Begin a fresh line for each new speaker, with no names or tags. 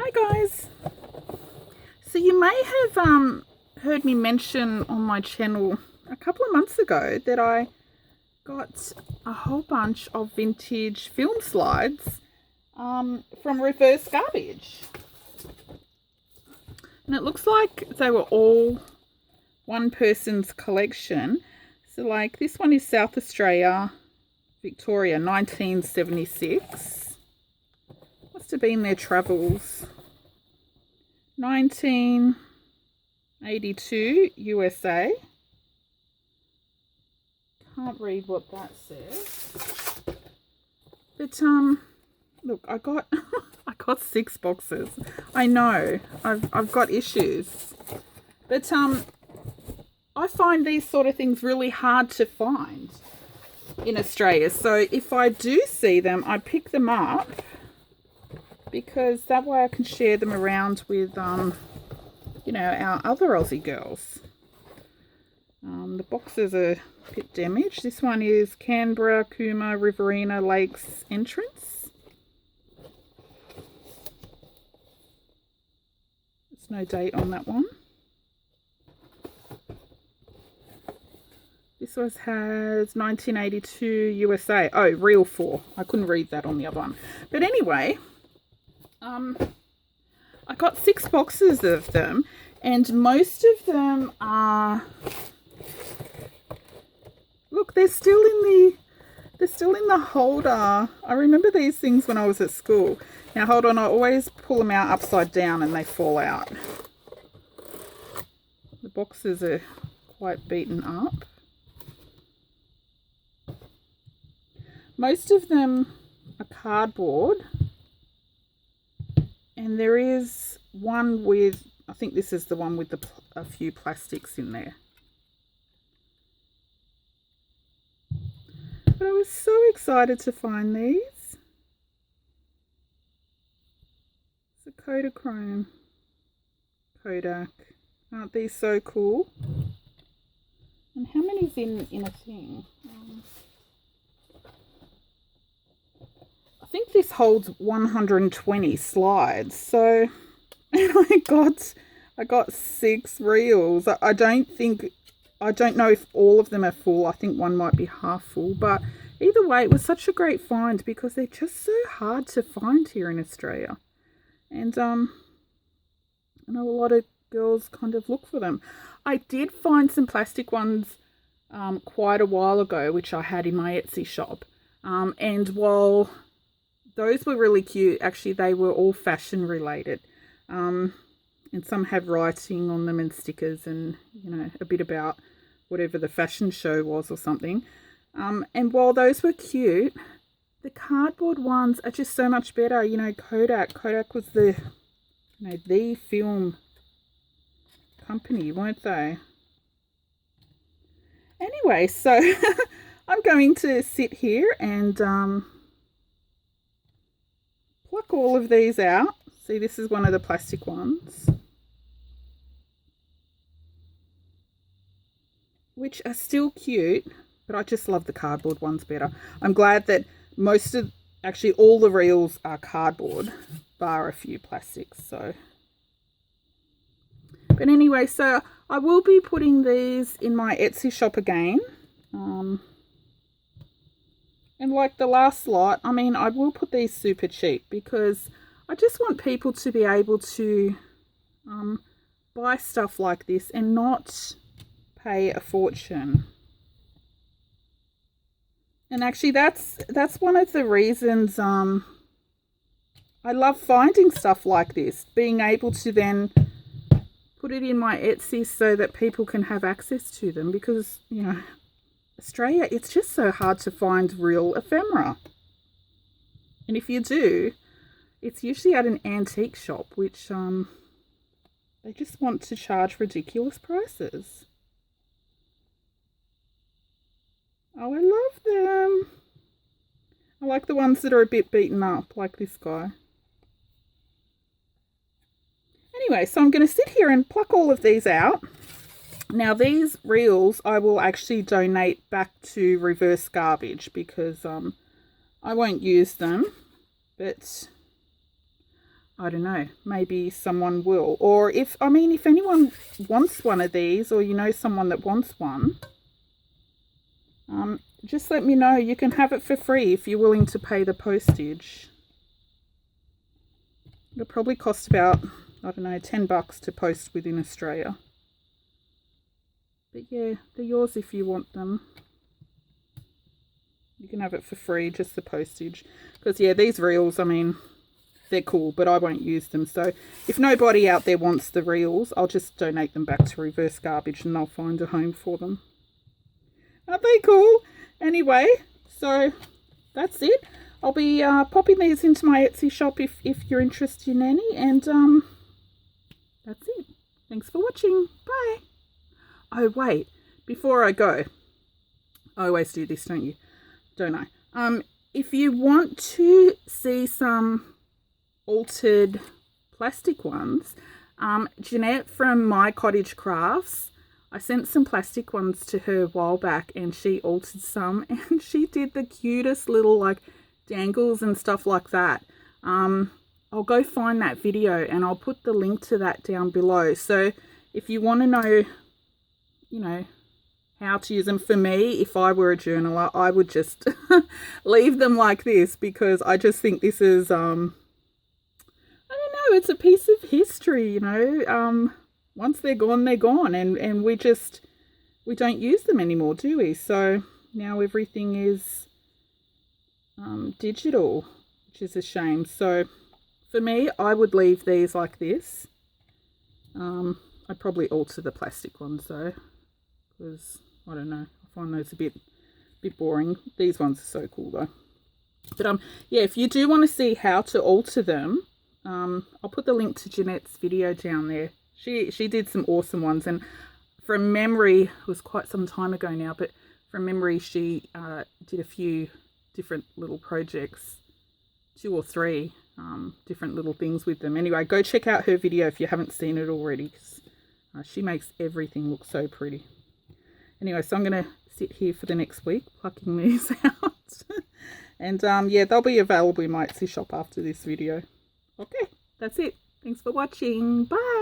Hi guys. So you may have heard me mention on my channel a couple of months ago that I got a whole bunch of vintage film slides from reverse garbage. And it looks like they were all one person's collection. So like this one is South Australia, Victoria, 1976. Must have been their travels. 1982 USA. Can't read what that says. But look, I got I got 6 boxes. I know I've got issues. But I find these sort of things really hard to find in Australia. So if I do see them, I pick them up because that way I can share them around with you know, our other Aussie girls. The boxes are a bit damaged. This one is Canberra, Cooma, Riverina Lakes entrance. There's no date on that one. This one has 1982 USA. Oh, reel 4. I couldn't read that on the other one. But anyway, I got 6 boxes of them, and most of them are, look, they're still in the holder. I remember these things when I was at school. Now hold on, I always pull them out upside down and they fall out. The boxes are quite beaten up. Most of them are cardboard, and there is one with, I think this is the one with a few plastics in there. But I was so excited to find these. It's a Kodachrome Kodak. Aren't these so cool? And how many's in a thing? I think this holds 120 slides. So, and I got 6 reels. I don't know if all of them are full. I think one might be half full, but either way, it was such a great find because they're just so hard to find here in Australia. And I know a lot of girls kind of look for them. I did find some plastic ones quite a while ago, which I had in my Etsy shop. And while those were really cute, actually they were all fashion related. And some had writing on them and stickers and, you know, a bit about whatever the fashion show was or something. And while those were cute, the cardboard ones are just so much better. You know, Kodak was the, you know, the film company, weren't they? Anyway, so I'm going to sit here and pluck all of these out. See, this is one of the plastic ones, which are still cute, but I just love the cardboard ones better. I'm glad that actually all the reels are cardboard, bar a few plastics. So, but anyway, so I will be putting these in my Etsy shop again. And like the last lot, I mean, I will put these super cheap because I just want people to be able to buy stuff like this and not pay a fortune. And actually that's one of the reasons I love finding stuff like this, being able to then put it in my Etsy so that people can have access to them, because, you know, Australia, it's just so hard to find real ephemera. And if you do, it's usually at an antique shop, which they just want to charge ridiculous prices. Oh, I love them. I like the ones that are a bit beaten up, like this guy. Anyway, so I'm going to sit here and pluck all of these out. Now, these reels I will actually donate back to reverse garbage because I won't use them. But I don't know, maybe someone will. Or if anyone wants one of these, or you know someone that wants one, just let me know. You can have it for free if you're willing to pay the postage. It'll probably cost about, I don't know, $10 to post within Australia. But yeah, they're yours if you want them. You can have it for free, just the postage. Because yeah, these reels, I mean, they're cool, but I won't use them. So if nobody out there wants the reels, I'll just donate them back to reverse garbage and they'll find a home for them. Aren't they cool? Anyway, so that's it. I'll be popping these into my Etsy shop if you're interested in any. And that's it. Thanks for watching. Bye. Oh, wait. Before I go, I always do this, don't you? Don't I? If you want to see some altered plastic ones, Jeanette from My Cottage Crafts, I sent some plastic ones to her a while back and she altered some and she did the cutest little like dangles and stuff like that. I'll go find that video and I'll put the link to that down below. So if you want to know, you know, how to use them. For me, if I were a journaler, I would just leave them like this because I just think this is, I don't know, it's a piece of history, you know. Once they're gone, and we don't use them anymore, do we? So now everything is digital, which is a shame. So for me, I would leave these like this. I'd probably alter the plastic ones though, because I don't know, I find those a bit boring. These ones are so cool though. But yeah, if you do want to see how to alter them, I'll put the link to Jeanette's video down there. She did some awesome ones, and from memory, it was quite some time ago now, but from memory she did a few different little projects, 2 or 3 different little things with them. Anyway, go check out her video if you haven't seen it already. She makes everything look so pretty. Anyway, so I'm going to sit here for the next week plucking these out. And yeah, they'll be available in my Etsy shop after this video. Okay, that's it. Thanks for watching. Bye.